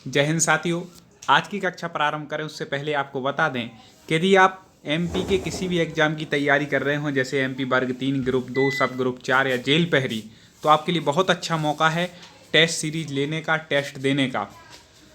जय हिंद साथियों। आज की कक्षा प्रारंभ करें उससे पहले आपको बता दें कि यदि आप एमपी के किसी भी एग्जाम की तैयारी कर रहे हो, जैसे एमपी वर्ग 3, ग्रुप 2, सब ग्रुप 4 या जेल पहरी, तो आपके लिए बहुत अच्छा मौका है टेस्ट सीरीज लेने का, टेस्ट देने का।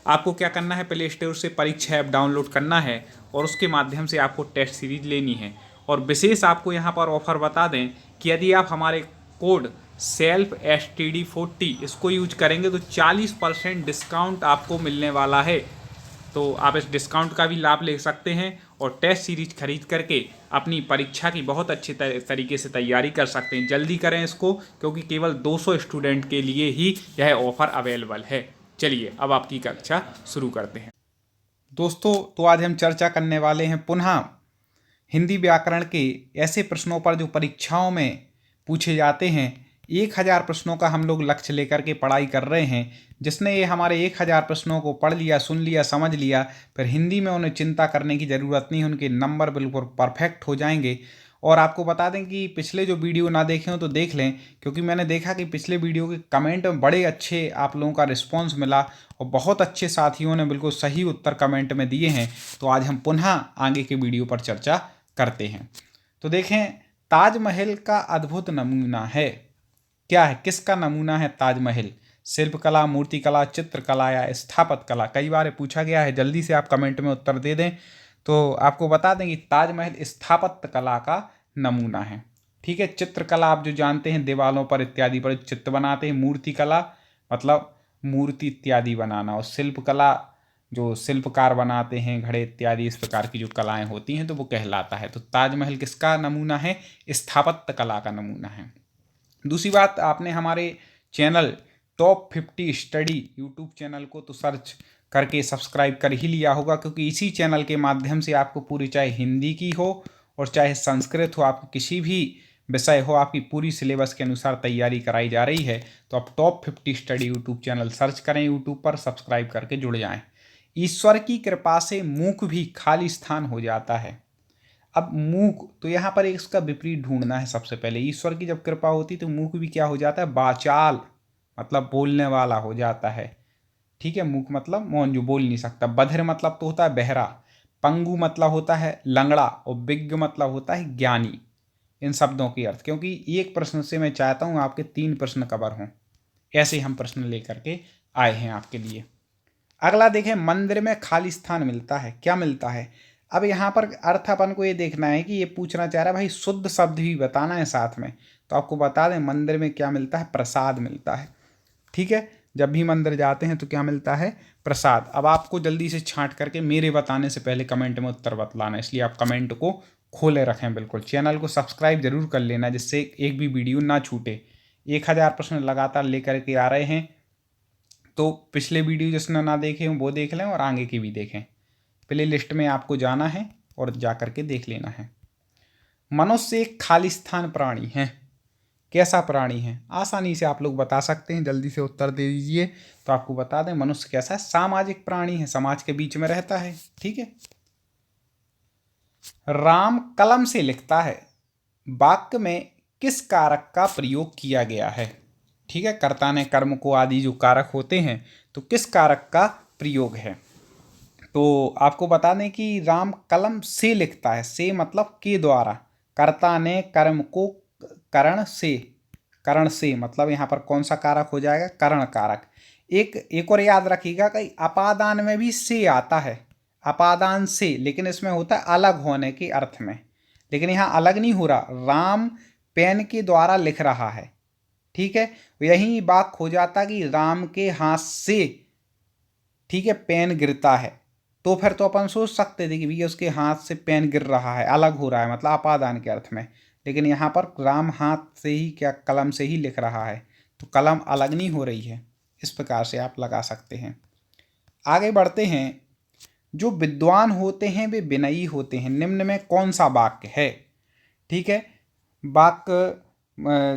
आपको क्या करना है, प्ले स्टोर से परीक्षा ऐप डाउनलोड करना है और उसके माध्यम से आपको टेस्ट सीरीज लेनी है। और विशेष आपको यहाँ पर ऑफर बता दें कि यदि आप हमारे कोड सेल्फ STD40 इसको यूज करेंगे तो 40% डिस्काउंट आपको मिलने वाला है। तो आप इस डिस्काउंट का भी लाभ ले सकते हैं और टेस्ट सीरीज खरीद करके अपनी परीक्षा की बहुत अच्छे तरीके से तैयारी कर सकते हैं। जल्दी करें इसको, क्योंकि केवल 200 स्टूडेंट के लिए ही यह ऑफर अवेलेबल है। चलिए अब आपकी कक्षा शुरू करते हैं। दोस्तों, तो आज हम चर्चा करने वाले हैं पुनः हिंदी व्याकरण के ऐसे प्रश्नों पर जो परीक्षाओं में पूछे जाते हैं। 1000 प्रश्नों का हम लोग लक्ष्य लेकर के पढ़ाई कर रहे हैं। जिसने ये हमारे 1000 प्रश्नों को पढ़ लिया, सुन लिया, समझ लिया, फिर हिंदी में उन्हें चिंता करने की ज़रूरत नहीं, उनके नंबर बिल्कुल परफेक्ट हो जाएंगे। और आपको बता दें कि पिछले जो वीडियो ना देखे हो तो देख लें, क्योंकि मैंने देखा कि पिछले वीडियो के कमेंट में बड़े अच्छे आप लोगों का रिस्पॉन्स मिला और बहुत अच्छे साथियों ने बिल्कुल सही उत्तर कमेंट में दिए हैं। तो आज हम पुनः आगे के वीडियो पर चर्चा करते हैं। तो देखें, ताजमहल का अद्भुत नमूना है। क्या है, किसका नमूना है ताजमहल? शिल्पकला, मूर्तिकला, चित्रकला या स्थापत्य कला? कई बार पूछा गया है, जल्दी से आप कमेंट में उत्तर दे दें। तो आपको बता दें कि ताजमहल स्थापत्य कला का नमूना है। ठीक है। चित्रकला आप जो जानते हैं, दीवालों पर इत्यादि पर चित्र बनाते हैं। मूर्तिकला मतलब मूर्ति इत्यादि बनाना। और शिल्पकला जो शिल्पकार बनाते हैं, घड़े इत्यादि इस प्रकार की जो कलाएं होती हैं, तो वो कहलाता है। तो ताजमहल किसका नमूना है? स्थापत्य कला का नमूना है। दूसरी बात, आपने हमारे channel top 50 study YouTube channel को तो सर्च करके सब्सक्राइब कर ही लिया होगा, क्योंकि इसी चैनल के माध्यम से आपको पूरी, चाहे हिंदी की हो और चाहे संस्कृत हो, आपको किसी भी विषय हो, आपकी पूरी सिलेबस के अनुसार तैयारी कराई जा रही है। तो आप top 50 study YouTube channel search करें यूट्यूब पर, सब्सक्राइब करके जुड़ जाएं। ईश्वर की कृपा से मूक भी खाली स्थान हो जाता है। अब मूक, तो यहाँ पर एक इसका विपरीत ढूंढना है। सबसे पहले ईश्वर की जब कृपा होती तो मूक भी क्या हो जाता है? वाचाल मतलब बोलने वाला हो जाता है। ठीक है। मूक मतलब मौन, जो बोल नहीं सकता। बधिर मतलब तो होता है बहरा। पंगु मतलब होता है लंगड़ा। और विज्ञ मतलब होता है ज्ञानी। इन शब्दों के अर्थ, क्योंकि एक प्रश्न से मैं चाहता हूँ आपके 3 प्रश्न कवर हों, ऐसे हम प्रश्न लेकर के आए हैं आपके लिए। अगला देखें, मंदिर में खाली स्थान मिलता है। क्या मिलता है? अब यहाँ पर अर्थ अपन को ये देखना है कि ये पूछना चाह रहा है भाई शुद्ध शब्द भी बताना है साथ में। तो आपको बता दें, मंदिर में क्या मिलता है? प्रसाद मिलता है। ठीक है। जब भी मंदिर जाते हैं तो क्या मिलता है? प्रसाद। अब आपको जल्दी से छांट करके मेरे बताने से पहले कमेंट में उत्तर बतलाना, इसलिए आप कमेंट को खोले रखें। बिल्कुल चैनल को सब्सक्राइब जरूर कर लेना, जिससे एक भी वीडियो ना छूटे। 1000 प्रश्न लगातार लेकर के आ रहे हैं, तो पिछले वीडियो जिसने ना देखे हों वो देख लें और आगे की भी देखें। प्ले लिस्ट में आपको जाना है और जा करके देख लेना है। मनुष्य एक खाली स्थान प्राणी है। कैसा प्राणी है? आसानी से आप लोग बता सकते हैं, जल्दी से उत्तर दे दीजिए। तो आपको बता दें, मनुष्य कैसा है? सामाजिक प्राणी है, समाज के बीच में रहता है। ठीक है। राम कलम से लिखता है। वाक्य में किस कारक का प्रयोग किया गया है? ठीक है। कर्ता ने, कर्म को आदि जो कारक होते हैं, तो किस कारक का प्रयोग है? तो आपको बता दें कि राम कलम से लिखता है। से मतलब के द्वारा। कर्ता ने कर्म को करण से मतलब यहाँ पर कौन सा कारक हो जाएगा? करण कारक। एक और याद रखिएगा कि अपादान में भी से आता है। अपादान से, लेकिन इसमें होता है अलग होने के अर्थ में। लेकिन यहाँ अलग नहीं हो रहा, राम पेन के द्वारा लिख रहा है। ठीक है। यही बात हो जाता कि राम के हाथ से, ठीक है, पेन गिरता है। तो फिर तो अपन सोच सकते थे कि भैया उसके हाथ से पेन गिर रहा है, अलग हो रहा है, मतलब अपादान के अर्थ में। लेकिन यहाँ पर राम हाथ से ही, क्या कलम से ही लिख रहा है, तो कलम अलग नहीं हो रही है। इस प्रकार से आप लगा सकते हैं। आगे बढ़ते हैं। जो विद्वान होते हैं वे विनयी होते हैं। निम्न में कौन सा वाक्य है? ठीक है। वाक्य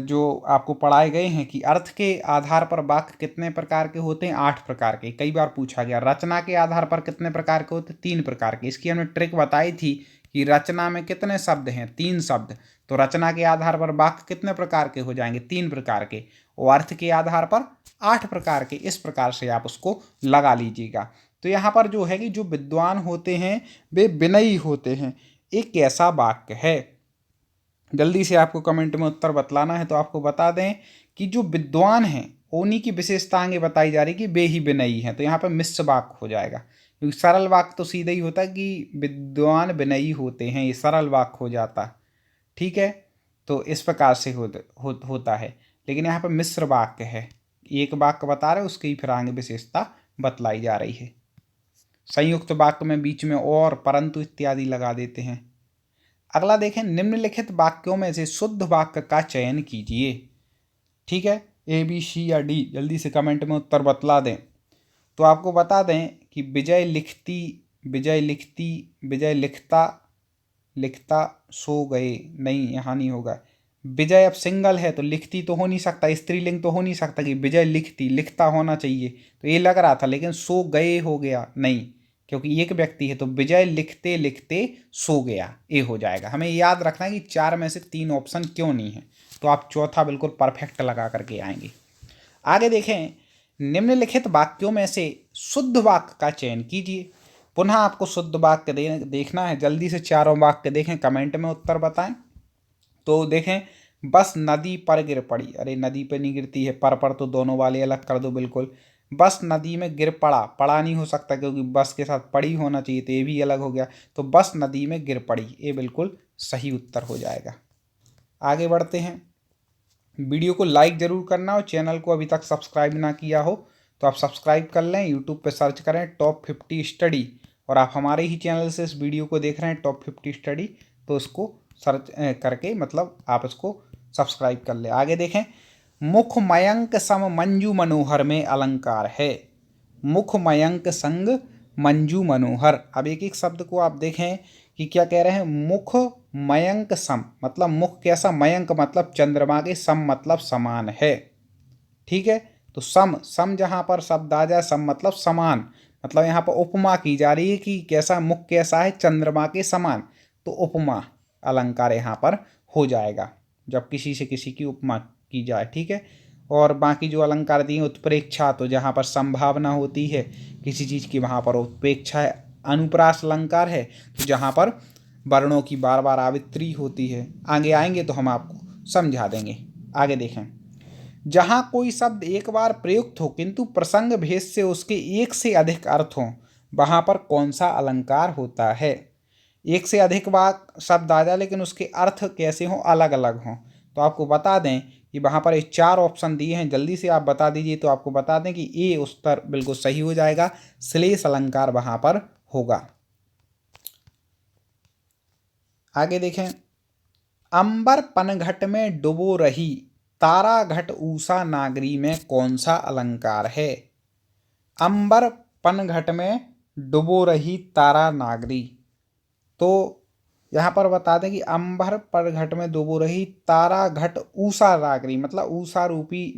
जो आपको पढ़ाए गए हैं कि अर्थ के आधार पर वाक्य कितने प्रकार के होते हैं? 8 प्रकार के। कई बार पूछा गया। रचना के आधार पर कितने प्रकार के होते हैं? 3 प्रकार के। इसकी हमने ट्रिक बताई थी कि रचना में कितने शब्द हैं, 3 शब्द, तो रचना के आधार पर वाक्य कितने प्रकार के हो जाएंगे, 3 प्रकार के, और अर्थ के आधार पर 8 प्रकार के। इस प्रकार से आप उसको लगा लीजिएगा। तो यहाँ पर जो है कि जो विद्वान होते हैं वे विनयी होते हैं, एक ऐसा वाक्य है। जल्दी से आपको कमेंट में उत्तर बतलाना है, तो आपको बता दें कि जो विद्वान हैं उन्हीं की विशेषता आगे बताई जा रही कि वे ही विनयी हैं। तो यहाँ पर मिश्र वाक्य हो जाएगा, क्योंकि सरल वाक्य तो सीधा ही होता है कि विद्वान विनयी होते हैं, ये सरल वाक्य हो जाता। ठीक है, तो इस प्रकार से होता है। लेकिन यहाँ पर मिश्र वाक्य है, एक वाक्य बता रहे उसकी फिर आगे विशेषता बतलाई जा रही है। संयुक्त वाक्य में बीच में और, परंतु इत्यादि लगा देते हैं। अगला देखें, निम्नलिखित वाक्यों में से शुद्ध वाक्य का चयन कीजिए। ठीक है, ए बी सी या डी, जल्दी से कमेंट में उत्तर बतला दें। तो आपको बता दें कि विजय लिखता सो गए, नहीं यहाँ नहीं होगा। विजय अब सिंगल है तो लिखती तो हो नहीं सकता, स्त्रीलिंग तो हो नहीं सकता कि विजय लिखता होना चाहिए, तो ये लग रहा था, लेकिन सो गए हो गया नहीं, क्योंकि एक व्यक्ति है, तो विजय लिखते लिखते सो गया, ये हो जाएगा। हमें याद रखना है कि 4 में से 3 ऑप्शन क्यों नहीं है, तो आप चौथा बिल्कुल परफेक्ट लगा करके आएंगे। आगे देखें, निम्नलिखित वाक्यों में से शुद्ध वाक्य का चयन कीजिए। पुनः आपको शुद्ध वाक्य देखना है, जल्दी से चारों वाक्य देखें, कमेंट में उत्तर बताएं। तो देखें, बस नदी पर गिर पड़ी, अरे नदी पर नहीं गिरती है, पर तो दोनों वाले अलग कर दो बिल्कुल। बस नदी में गिर पड़ा नहीं हो सकता, क्योंकि बस के साथ पड़ी होना चाहिए, तो ये भी अलग हो गया। तो बस नदी में गिर पड़ी, ये बिल्कुल सही उत्तर हो जाएगा। आगे बढ़ते हैं, वीडियो को लाइक ज़रूर करना, और चैनल को अभी तक सब्सक्राइब ना किया हो तो आप सब्सक्राइब कर लें। यूट्यूब पे सर्च करें टॉप 50 स्टडी, और आप हमारे ही चैनल से इस वीडियो को देख रहे हैं टॉप 50 स्टडी, तो इसको सर्च करके मतलब आप इसको सब्सक्राइब कर लें। आगे देखें, मुख मयंक सम मंजू मनोहर में अलंकार है। मुख मयंक संग मंजू मनोहर, अब एक एक शब्द को आप देखें कि क्या कह रहे हैं। मुख मयंक सम मतलब मुख कैसा, मयंक मतलब चंद्रमा के, सम मतलब समान है। ठीक है, तो सम जहाँ पर शब्द आ जाए, सम मतलब समान, मतलब यहाँ पर उपमा की जा रही है कि कैसा मुख कैसा है, चंद्रमा के समान, तो उपमा अलंकार यहाँ पर हो जाएगा जब किसी से किसी की उपमा की जाए। ठीक है, और बाकी जो अलंकार दिए, उत्प्रेक्षा, तो जहाँ पर संभावना होती है किसी चीज़ की, वहाँ पर उत्प्रेक्षा है। अनुप्रास अलंकार है, तो जहाँ पर वर्णों की बार बार आवृत्ति होती है। आगे आएंगे तो हम आपको समझा देंगे। आगे देखें, जहाँ कोई शब्द एक बार प्रयुक्त हो किंतु प्रसंग भेद से उसके एक से अधिक अर्थ हों, वहाँ पर कौन सा अलंकार होता है। एक से अधिक बार शब्द आ जाए लेकिन उसके अर्थ कैसे हों, अलग अलग हों, तो आपको बता दें कि वहाँ पर ये 4 ऑप्शन दिए हैं, जल्दी से आप बता दीजिए। तो आपको बता दें कि ये उत्तर बिल्कुल सही हो जाएगा, श्लेष अलंकार वहाँ पर होगा। आगे देखें, अंबर पनघट में डुबो रही तारा घट ऊषा नागरी में कौन सा अलंकार है। अंबर पनघट में डुबो रही तारा नागरी, तो यहाँ पर बता दें कि अंबर पनघट में डुबो रही तारा घट ऊषा नागरी, मतलब ऊषा रूपी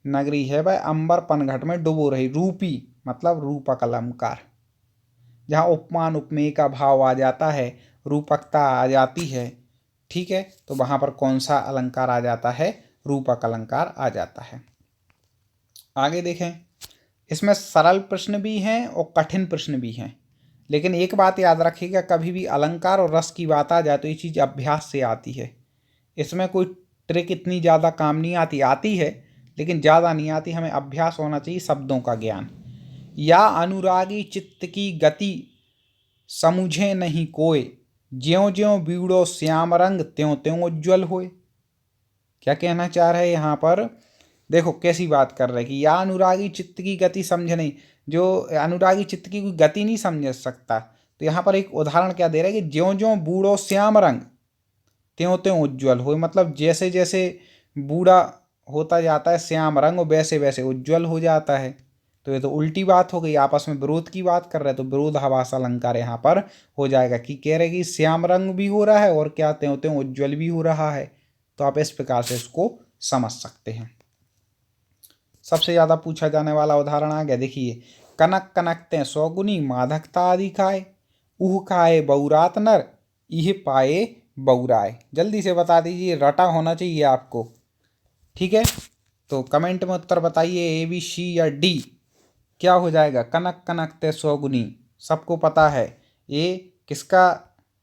नगरी है वह अंबर पनघट में डुबो रही। रूपी मतलब रूपक अलंकार, जहाँ उपमान उपमेय का भाव आ जाता है, रूपकता आ जाती है। ठीक है, तो वहाँ पर कौन सा अलंकार आ जाता है, रूपक अलंकार आ जाता है। आगे देखें, इसमें सरल प्रश्न भी हैं और कठिन प्रश्न भी हैं, लेकिन एक बात याद रखिएगा, कभी भी अलंकार और रस की बात आ जाए तो ये चीज़ अभ्यास से आती है। इसमें कोई ट्रिक इतनी ज़्यादा काम नहीं आती है, लेकिन ज़्यादा नहीं आती, हमें अभ्यास होना चाहिए, शब्दों का ज्ञान। या अनुरागी चित्त की गति समुझे नहीं कोय, ज्यों ज्यों बीड़ो श्याम रंग त्यों त्यों उज्ज्वल होए। क्या कहना चाह रहे हैं यहाँ पर, देखो कैसी बात कर रहे हैं कि या अनुरागी चित्त की गति समझ नहीं, जो अनुरागी चित्त की कोई गति नहीं समझ सकता, तो यहाँ पर एक उदाहरण क्या दे रहा है कि ज्यों ज्यों बूढ़ो श्याम रंग त्यों त्यों उज्ज्वल हो, मतलब जैसे जैसे बूढ़ा होता जाता है श्याम रंग, वैसे वैसे उज्ज्वल हो जाता है। तो ये तो उल्टी बात हो गई, आपस में विरोध की बात कर रहे हैं, तो विरोधाभास अलंकार यहाँ पर हो जाएगा कि कह रहे कि श्याम रंग भी हो रहा है और क्या त्यों त्यों उज्ज्वल भी हो रहा है। तो आप इस प्रकार से इसको समझ सकते हैं। सबसे ज़्यादा पूछा जाने वाला उदाहरण आ गया, देखिए, कनक कनकते सौगुनी माधकता आदि खाए, ऊह खाए बहुरात नर, यह पाए बहुराय। जल्दी से बता दीजिए, रटा होना चाहिए आपको। ठीक है, तो कमेंट में उत्तर बताइए, ए बी सी या डी। क्या हो जाएगा? कनक कनक ते सौगुनी, सबको पता है। ये किसका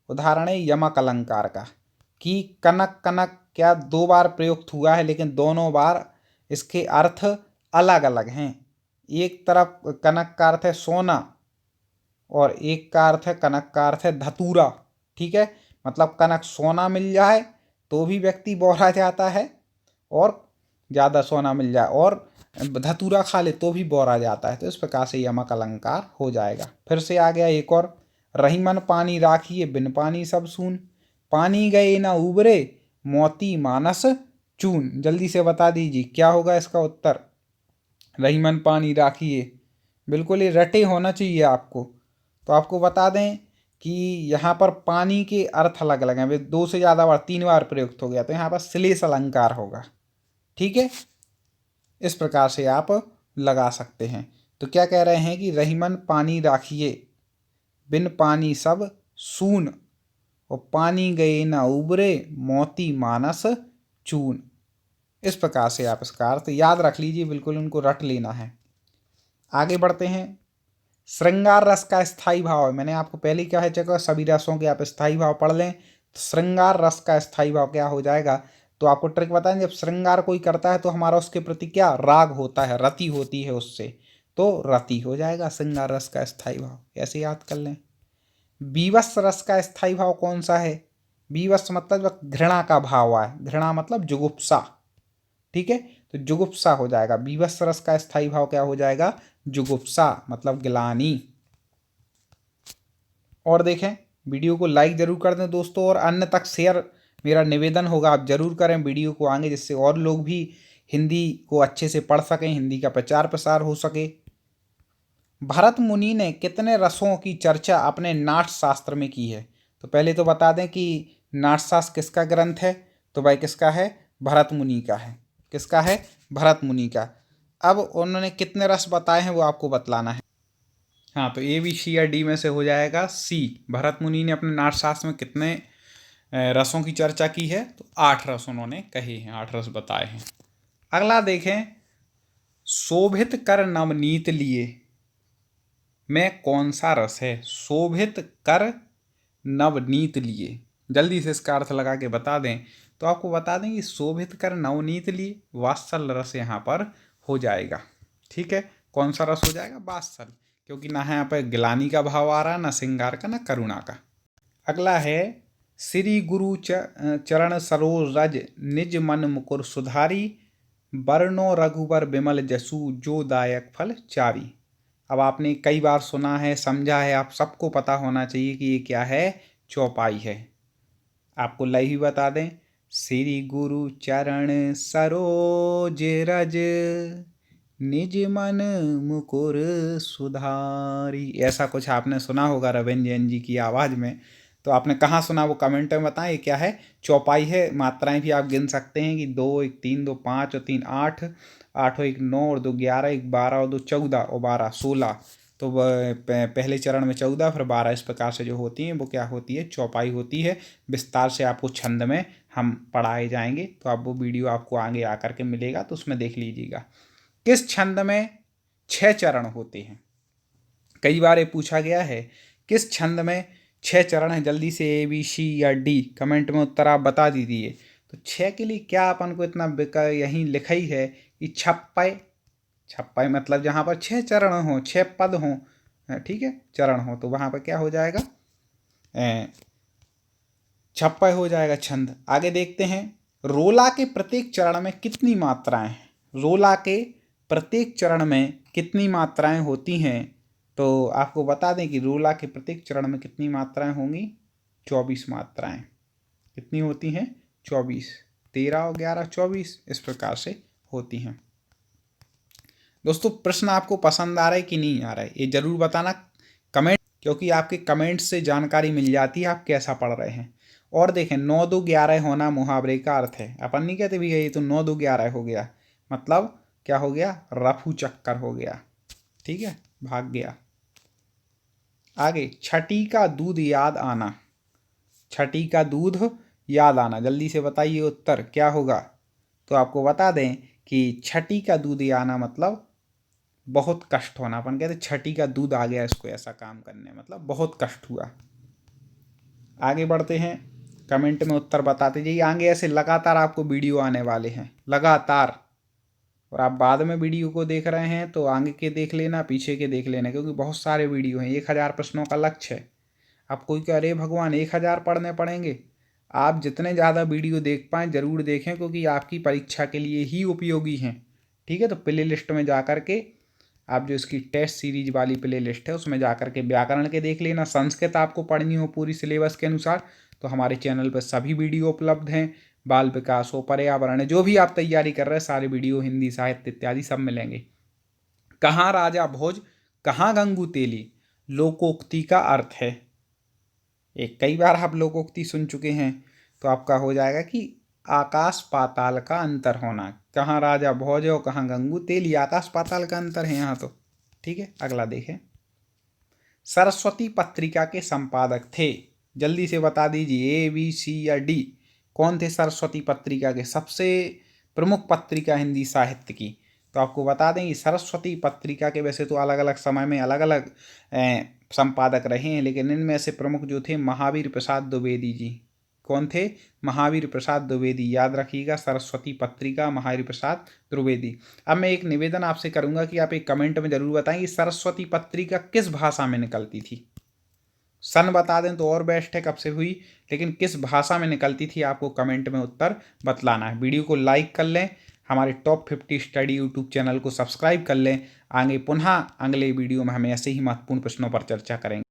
उदाहरण है? यमक अलंकार का, कि कनक कनक क्या दो बार प्रयुक्त हुआ है, लेकिन दोनों बार इसके अर्थ अलग अलग हैं। एक तरफ कनक का अर्थ है सोना और एक का अर्थ है, कनक का अर्थ है धतूरा। ठीक है, मतलब कनक सोना मिल जाए तो भी व्यक्ति बौरा जाता है, और ज़्यादा सोना मिल जाए और धतूरा खा ले तो भी बौरा जाता है। तो इस प्रकार से यमक अलंकार हो जाएगा। फिर से आ गया एक और, रहीमन पानी राखिए बिन पानी सब सून, पानी गए ना उबरे मोती मानस चून। जल्दी से बता दीजिए क्या होगा इसका उत्तर। रहीमन पानी राखिए, बिल्कुल ये रटे होना चाहिए आपको। तो आपको बता दें कि यहाँ पर पानी के अर्थ अलग अलग हैं। वे दो से ज़्यादा बार, 3 बार प्रयुक्त हो गया, तो यहाँ पर श्लेष अलंकार होगा। ठीक है, इस प्रकार से आप लगा सकते हैं। तो क्या कह रहे हैं कि रहीमन पानी राखिए बिन पानी सब सून, और पानी गए न उबरे मोती मानस चून। इस प्रकार से आप इसका अर्थ याद रख लीजिए, बिल्कुल उनको रट लेना है। आगे बढ़ते हैं। श्रृंगार रस का स्थायी भाव है, मैंने आपको पहले ही कहा है जगह सभी रसों के आप स्थायी भाव पढ़ लें। तो श्रृंगार रस का स्थायी भाव क्या हो जाएगा? तो आपको ट्रिक बताएं, जब श्रृंगार कोई करता है तो हमारा उसके प्रति क्या राग होता है, रति होती है उससे, तो रति हो जाएगा श्रृंगार रस का स्थायी भाव। ऐसे याद कर लें। बीभत्स रस का स्थायी भाव कौन सा है? बीभत्स मतलब घृणा का भाव है, घृणा मतलब जुगुप्सा। ठीक है, तो जुगुप्सा हो जाएगा। बीभत्स रस का स्थायी भाव क्या हो जाएगा? जुगुप्सा मतलब ग्लानि। और देखें, वीडियो को लाइक जरूर कर दें दोस्तों, और अन्य तक शेयर मेरा निवेदन होगा, आप जरूर करें वीडियो को आगे, जिससे और लोग भी हिंदी को अच्छे से पढ़ सकें, हिंदी का प्रचार प्रसार हो सके। भरत मुनि ने कितने रसों की चर्चा अपने नाट्य शास्त्र में की है? तो पहले तो बता दें कि नाट्य शास्त्र किसका ग्रंथ है? तो भाई किसका है? भरत मुनि का है। किसका है? भरत मुनि का। अब उन्होंने कितने रस बताए हैं वो आपको बतलाना है। हाँ, तो ए बी सी या डी में से हो जाएगा सी। भरत मुनि ने अपने नाट्यशास्त्र में कितने रसों की चर्चा की है? तो 8 रस उन्होंने कहे हैं, 8 रस बताए हैं। अगला देखें, शोभित कर नवनीत लिए में कौन सा रस है? शोभित कर नवनीत लिए, जल्दी से इसका अर्थ लगा के बता दें। तो आपको बता दें कि शोभित कर नवनीत लिए वात्सल रस यहाँ पर हो जाएगा। ठीक है, कौन सा रस हो जाएगा? वात्सल, क्योंकि ना यहाँ पर ग्लानि का भाव आ रहा, ना श्रृंगार का, ना करुणा का। अगला है, श्री गुरु चरण सरोज रज निज मन मुकुर सुधारी, वर्णो रघुबर विमल जसु जो दायक फल चारी। अब आपने कई बार सुना है, समझा है, आप सबको पता होना चाहिए कि ये क्या है? चौपाई है। आपको लय भी बता दें, श्री गुरु चरण सरोज रज निज मन मुकुर सुधारी। ऐसा कुछ आपने सुना होगा रविंद्र जैन जी की आवाज़ में। तो आपने कहाँ सुना वो कमेंट में बताएं। ये क्या है? चौपाई है। मात्राएं भी आप गिन सकते हैं कि 2 1 3 2 5 और 3 8, 8 और 1 9 और 2 11, 1 12 और 2 14 और 12 16। तो पहले चरण में 14 फिर 12, इस प्रकार से जो होती हैं वो क्या होती है? चौपाई होती है। विस्तार से आपको छंद में हम पढ़ाए जाएंगे, तो आप वो वीडियो आपको आगे आकर के मिलेगा, तो उसमें देख लीजिएगा। किस छंद में 6 चरण होते हैं? कई बार ये पूछा गया है, किस छंद में 6 चरण हैं? जल्दी से ए बी सी या डी कमेंट में उत्तर आप बता दीजिए। तो 6 के लिए क्या अपन को इतना यहीं लिखा ही है कि छप्पय। छप्पय मतलब जहाँ पर 6 चरण हों, 6 पद हों, ठीक है, चरण हो, तो वहाँ पर क्या हो जाएगा? छप्पय हो जाएगा छंद। आगे देखते हैं, रोला के प्रत्येक चरण में कितनी मात्राएं हैं? रोला के प्रत्येक चरण में कितनी मात्राएं होती हैं? तो आपको बता दें कि रोला के प्रत्येक चरण में कितनी मात्राएं होंगी? 24 मात्राएं। कितनी होती हैं? 24। 13 और 11 24, इस प्रकार से होती हैं। दोस्तों, प्रश्न आपको पसंद आ रहा है कि नहीं आ रहा है, ये जरूर बताना कमेंट, क्योंकि आपके कमेंट से जानकारी मिल जाती है आप कैसा पढ़ रहे हैं। और देखें, 9 2 11 होना मुहावरे का अर्थ है। अपन नहीं कहते भी ये तो 9 2 11 हो गया, मतलब क्या हो गया? रफू चक्कर हो गया। ठीक है, भाग गया। आगे, छठी का दूध याद आना। छठी का दूध याद आना, जल्दी से बताइए उत्तर क्या होगा। तो आपको बता दें कि छठी का दूध आना मतलब बहुत कष्ट होना। अपन कहते छठी का दूध आ गया इसको ऐसा काम करने, मतलब बहुत कष्ट हुआ। आगे बढ़ते हैं, कमेंट में उत्तर बताते जाइए। आगे ऐसे लगातार आपको वीडियो आने वाले हैं, लगातार। और आप बाद में वीडियो को देख रहे हैं तो आगे के देख लेना, पीछे के देख लेना, क्योंकि बहुत सारे वीडियो हैं। 1000 प्रश्नों का लक्ष्य है। आप कोई कह, अरे भगवान 1000 पढ़ने पड़ेंगे। आप जितने ज़्यादा वीडियो देख पाएँ ज़रूर देखें, क्योंकि आपकी परीक्षा के लिए ही उपयोगी हैं। ठीक है, तो प्ले लिस्ट में जा कर के आप जो इसकी टेस्ट सीरीज वाली प्ले लिस्ट है उसमें जा कर के व्याकरण के देख लेना। संस्कृत आपको पढ़नी हो पूरी सिलेबस के अनुसार तो हमारे चैनल पर सभी वीडियो उपलब्ध हैं। बाल विकास हो, पर्यावरण है, जो भी आप तैयारी कर रहे हैं सारे वीडियो, हिंदी साहित्य इत्यादि सब मिलेंगे। कहाँ राजा भोज, कहाँ गंगू तेली, लोकोक्ति का अर्थ है। एक कई बार आप लोकोक्ति सुन चुके हैं, तो आपका हो जाएगा कि आकाश पाताल का अंतर होना। कहाँ राजा भोज और कहाँ गंगू तेली, आकाश पाताल का अंतर है यहाँ तो। ठीक है, अगला देखें। सरस्वती पत्रिका के संपादक थे, जल्दी से बता दीजिए, A, B, C या D। कौन थे सरस्वती पत्रिका के सबसे प्रमुख पत्रिका हिंदी साहित्य की? तो आपको बता दें कि सरस्वती पत्रिका के वैसे तो अलग अलग समय में अलग अलग संपादक रहे हैं, लेकिन इनमें से प्रमुख जो थे महावीर प्रसाद द्विवेदी जी। कौन थे? महावीर प्रसाद द्विवेदी। याद रखिएगा, सरस्वती पत्रिका, महावीर प्रसाद द्विवेदी। अब मैं एक निवेदन आपसे करूंगा कि आप एक कमेंट में जरूर बताएं कि सरस्वती पत्रिका किस भाषा में निकलती थी। सन बता दें तो और बेस्ट है कब से हुई, लेकिन किस भाषा में निकलती थी आपको कमेंट में उत्तर बतलाना है। वीडियो को लाइक कर लें, हमारे टॉप 50 स्टडी यूट्यूब चैनल को सब्सक्राइब कर लें। आगे पुनः अगले वीडियो में हम ऐसे ही महत्वपूर्ण प्रश्नों पर चर्चा करेंगे।